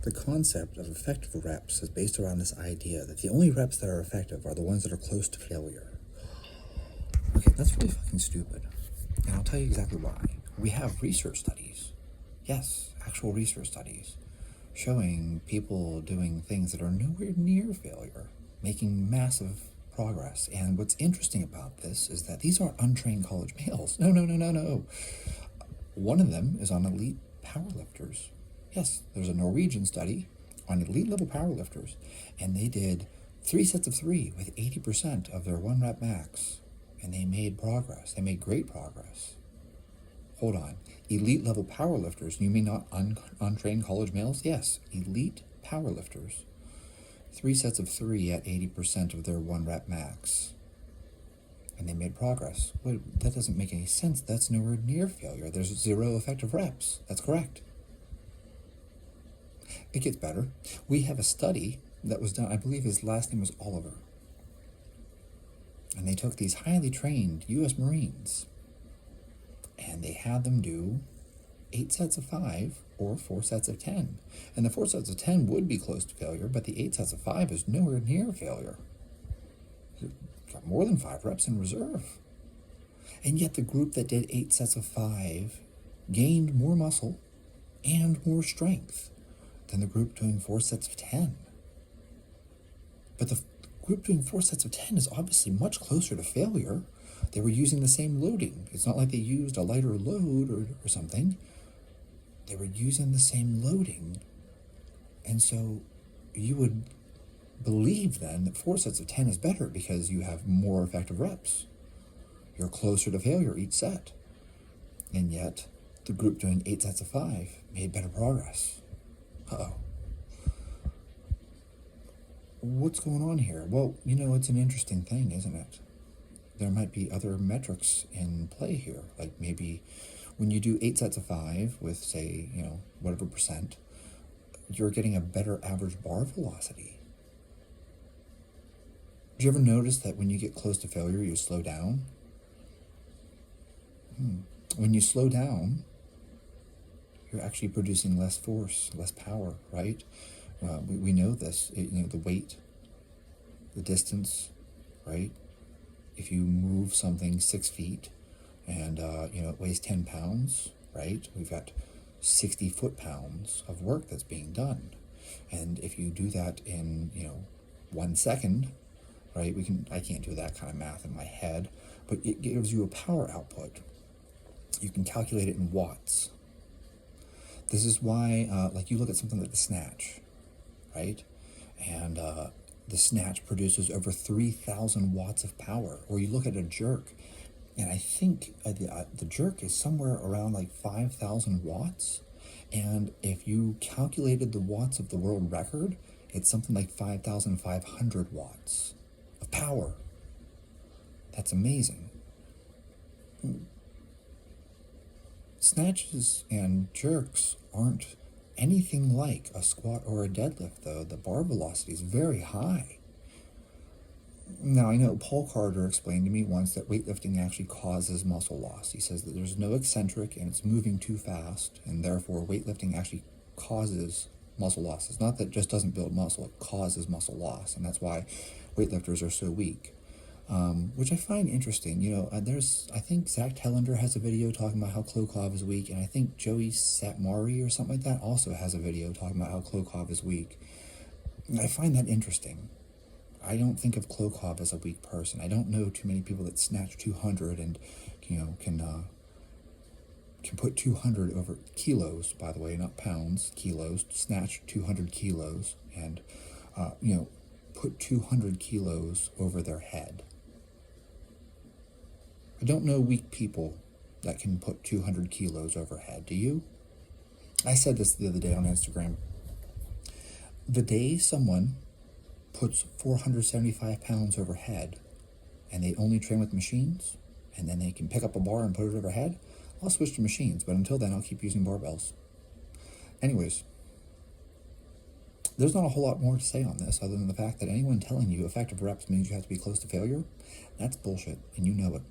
The concept of effective reps is based around this idea that the only reps that are effective are the ones that are close to failure. Okay, that's really fucking stupid. And I'll tell you exactly why. We have research studies. Yes, actual research studies showing people doing things that are nowhere near failure, making massive progress. And what's interesting about this is that these aren't untrained college males. No. One of them is on elite powerlifters. Yes, there's a Norwegian study on elite level powerlifters, and they did 3 sets of 3 with 80% of their 1 rep max, and they made progress. They made great progress. Hold on. Elite level powerlifters, you mean not untrained college males? Yes, elite powerlifters. 3 sets of 3 at 80% of their 1 rep max. And they made progress. Wait, that doesn't make any sense. That's nowhere near failure. There's 0 effective reps. That's correct. It gets better. We have a study that was done, I believe his last name was Oliver. And they took these highly trained U.S. Marines and they had them do 8 sets of 5 or 4 sets of 10. And the 4 sets of 10 would be close to failure, but the 8 sets of 5 is nowhere near failure. You've got more than 5 reps in reserve. And yet the group that did 8 sets of 5 gained more muscle and more strength than the group doing 4 sets of 10. But the group doing 4 sets of 10 is obviously much closer to failure. They were using the same loading. It's not like they used a lighter load or something. They were using the same loading. And so you would believe then that 4 sets of 10 is better because you have more effective reps. You're closer to failure each set. And yet the group doing 8 sets of 5 made better progress. Uh-oh. What's going on here? Well, it's an interesting thing, isn't it? There might be other metrics in play here. Like maybe when you do 8 sets of 5 with, say, whatever percent, you're getting a better average bar velocity. Do you ever notice that when you get close to failure, you slow down? When you slow down, you're actually producing less force, less power, right? We know this, the weight, the distance, right? If you move something 6 feet and, it weighs 10 pounds, right? We've got 60 foot-pounds of work that's being done. And if you do that in, 1 second, right? I can't do that kind of math in my head, but it gives you a power output. You can calculate it in watts. This is why, you look at something like the snatch, right? And the snatch produces over 3,000 watts of power. Or you look at a jerk, and I think the jerk is somewhere around like 5,000 watts. And if you calculated the watts of the world record, it's something like 5,500 watts of power. That's amazing. Snatches and jerks aren't anything like a squat or a deadlift, though. The bar velocity is very high. Now, I know Paul Carter explained to me once that weightlifting actually causes muscle loss. He says that there's no eccentric and it's moving too fast, and therefore weightlifting actually causes muscle loss. It's not that it just doesn't build muscle, it causes muscle loss, and that's why weightlifters are so weak. Which I find interesting. I think Zach Tellender has a video talking about how Klokov is weak, and I think Joey Satmari or something like that also has a video talking about how Klokov is weak. And I find that interesting. I don't think of Klokov as a weak person. I don't know too many people that snatch 200 and, can put 200 over kilos, by the way, not pounds, kilos, snatch 200 kilos and, put 200 kilos over their head. I don't know weak people that can put 200 kilos overhead. Do you? I said this the other day on Instagram. The day someone puts 475 pounds overhead and they only train with machines and then they can pick up a bar and put it overhead, I'll switch to machines. But until then, I'll keep using barbells. Anyways, there's not a whole lot more to say on this other than the fact that anyone telling you effective reps means you have to be close to failure, that's bullshit, and you know it.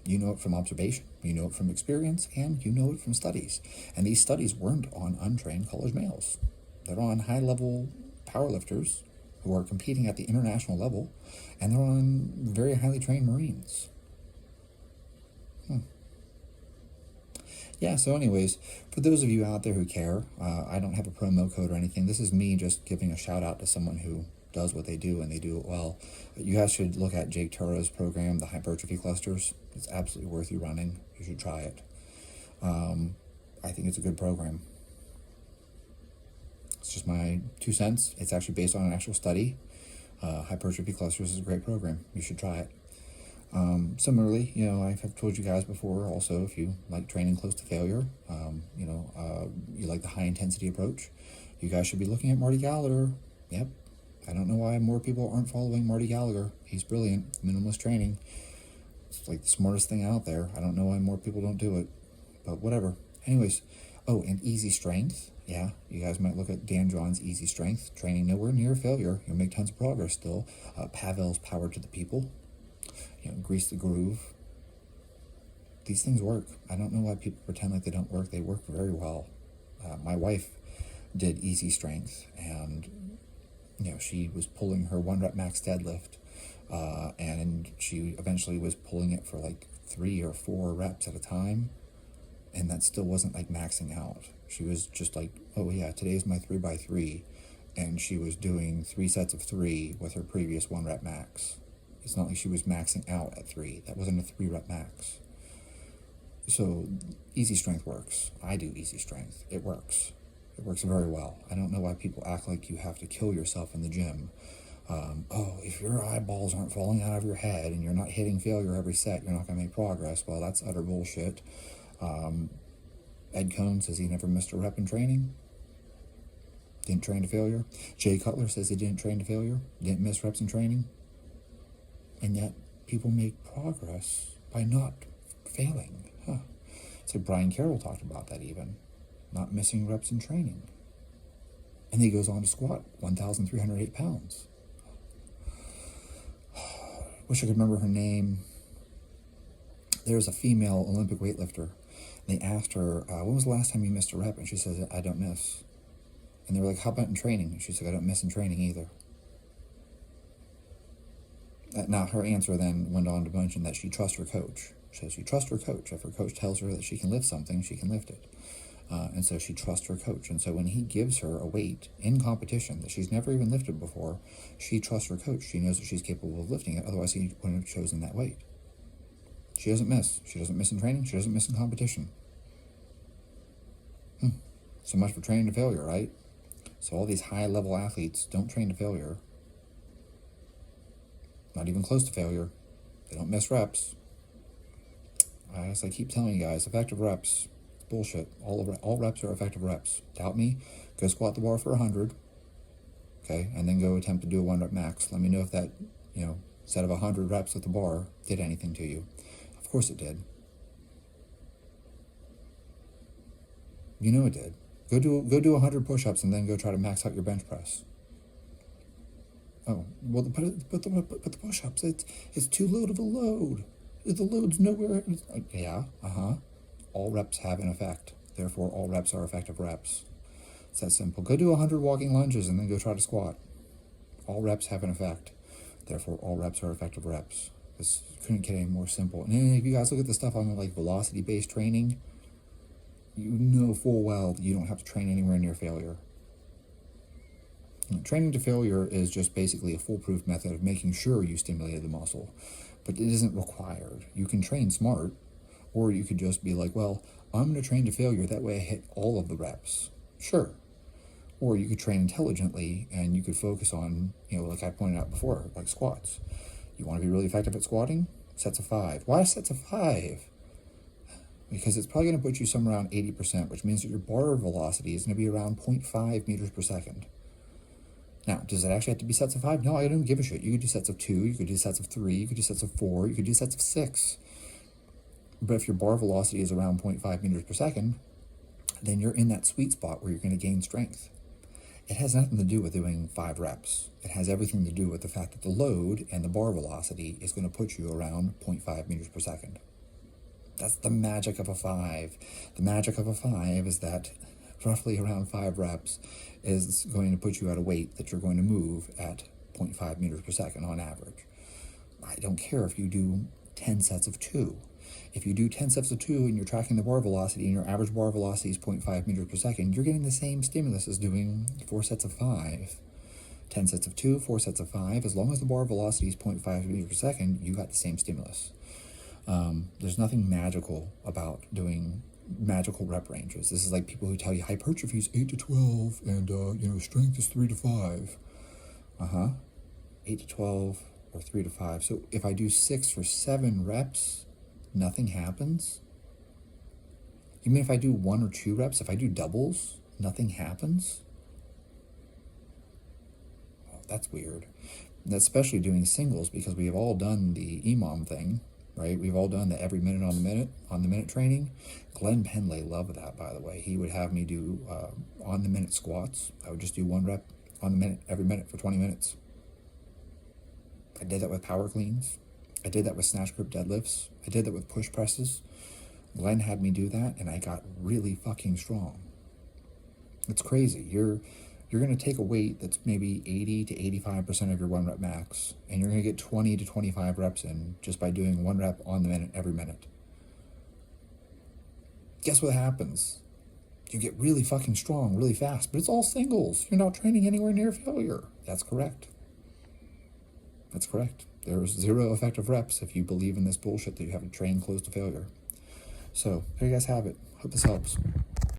You know it from observation, you know it from experience, and you know it from studies. And these studies weren't on untrained college males. They're on high-level powerlifters who are competing at the international level, and they're on very highly trained Marines. Yeah, so anyways, for those of you out there who care, I don't have a promo code or anything. This is me just giving a shout out to someone who does what they do, and they do it well. You guys should look at Jake Turo's program, the hypertrophy clusters. It's absolutely worth you running. You should try it. I think it's a good program. It's just my 2 cents. It's actually based on an actual study. Hypertrophy clusters is a great program. You should try it. Similarly, I have told you guys before also, if you like training close to failure, you like the high intensity approach, you guys should be looking at Marty Gallagher. Yep. I don't know why more people aren't following Marty Gallagher. He's brilliant. Minimalist training. It's like the smartest thing out there. I don't know why more people don't do it, but whatever. Anyways, and easy strength. Yeah, you guys might look at Dan John's easy strength training. Nowhere near failure. You'll make tons of progress still. Pavel's power to the people. Grease the groove. These things work. I don't know why people pretend like they don't work. They work very well. My wife did easy strength, and she was pulling her 1 rep max deadlift, and she eventually was pulling it for like 3 or 4 reps at a time, and that still wasn't like maxing out. She was just like, oh yeah, today's my 3x3, and she was doing 3 sets of 3 with her previous 1 rep max. It's not like she was maxing out at 3. That wasn't a 3 rep max. So easy strength works. I do easy strength. It works. It works very well. I don't know why people act like you have to kill yourself in the gym. If your eyeballs aren't falling out of your head and you're not hitting failure every set, you're not going to make progress. Well, that's utter bullshit. Ed Cohn says he never missed a rep in training. Didn't train to failure. Jay Cutler says he didn't train to failure. Didn't miss reps in training. And yet people make progress by not failing. So Brian Carroll talked about that even. Not missing reps in training. And he goes on to squat 1,308 pounds. Wish I could remember her name. There's a female Olympic weightlifter. They asked her, when was the last time you missed a rep? And she says, I don't miss. And they were like, how about in training? And she said, I don't miss in training either. Now, her answer then went on to mention that she trusts her coach. She says she trusts her coach. If her coach tells her that she can lift something, she can lift it. And so she trusts her coach. And so when he gives her a weight in competition that she's never even lifted before, she trusts her coach. She knows that she's capable of lifting it. Otherwise, he wouldn't have chosen that weight. She doesn't miss. She doesn't miss in training. She doesn't miss in competition. So much for training to failure, right? So all these high-level athletes don't train to failure. Not even close to failure. They don't miss reps. As I keep telling you guys, effective reps, it's bullshit. All reps are effective reps. Doubt me? Go squat the bar for 100, okay, and then go attempt to do a 1 rep max. Let me know if that, set of 100 reps at the bar did anything to you. Of course it did. You know it did. Go do 100 push-ups and then go try to max out your bench press. Oh, well, but the push-ups, it's too low of a load. The load's nowhere. Yeah, All reps have an effect. Therefore, all reps are effective reps. It's that simple. Go do 100 walking lunges and then go try to squat. All reps have an effect. Therefore, all reps are effective reps. This couldn't get any more simple. And then if you guys look at the stuff on like velocity-based training, you know full well that you don't have to train anywhere near failure. Training to failure is just basically a foolproof method of making sure you stimulated the muscle, but it isn't required. You can train smart, or you could just be like, well, I'm going to train to failure, that way I hit all of the reps. Sure. Or you could train intelligently, and you could focus on, like I pointed out before, like squats. You want to be really effective at squatting? Sets of 5. Why sets of 5? Because it's probably going to put you somewhere around 80%, which means that your bar velocity is going to be around 0.5 meters per second. Now, does it actually have to be sets of 5? No, I don't give a shit. You could do sets of 2, you could do sets of 3, you could do sets of 4, you could do sets of 6. But if your bar velocity is around 0.5 meters per second, then you're in that sweet spot where you're going to gain strength. It has nothing to do with doing 5 reps. It has everything to do with the fact that the load and the bar velocity is going to put you around 0.5 meters per second. That's the magic of a 5. The magic of a 5 is that roughly around 5 reps is going to put you at a weight that you're going to move at 0.5 meters per second on average. I don't care if you do 10 sets of 2. If you do 10 sets of 2 and you're tracking the bar velocity and your average bar velocity is 0.5 meters per second, you're getting the same stimulus as doing 4 sets of 5. 10 sets of 2, 4 sets of 5, as long as the bar velocity is 0.5 meters per second, you got the same stimulus. There's nothing magical about doing magical rep ranges. This is like people who tell you hypertrophy is 8 to 12 and strength is 3 to 5. 8 to 12 or 3 to 5. So if I do 6 for 7 reps, nothing happens. You mean if I do 1 or 2 reps, if I do doubles, nothing happens? Well, that's weird. And especially doing singles, because we have all done the EMOM thing, right? We've all done the every minute on the minute training. Glenn Pendlay loved that, by the way. He would have me do on the minute squats. I would just do 1 rep on the minute every minute for 20 minutes. I did that with power cleans. I did that with snatch grip deadlifts. I did that with push presses. Glenn had me do that, and I got really fucking strong. It's crazy. You're going to take a weight that's maybe 80 to 85% of your 1 rep max, and you're going to get 20 to 25 reps in just by doing 1 rep on the minute every minute. Guess what happens? You get really fucking strong really fast, but it's all singles. You're not training anywhere near failure. That's correct. That's correct. There's 0 effective reps if you believe in this bullshit that you haven't trained close to failure. So there you guys have it. Hope this helps.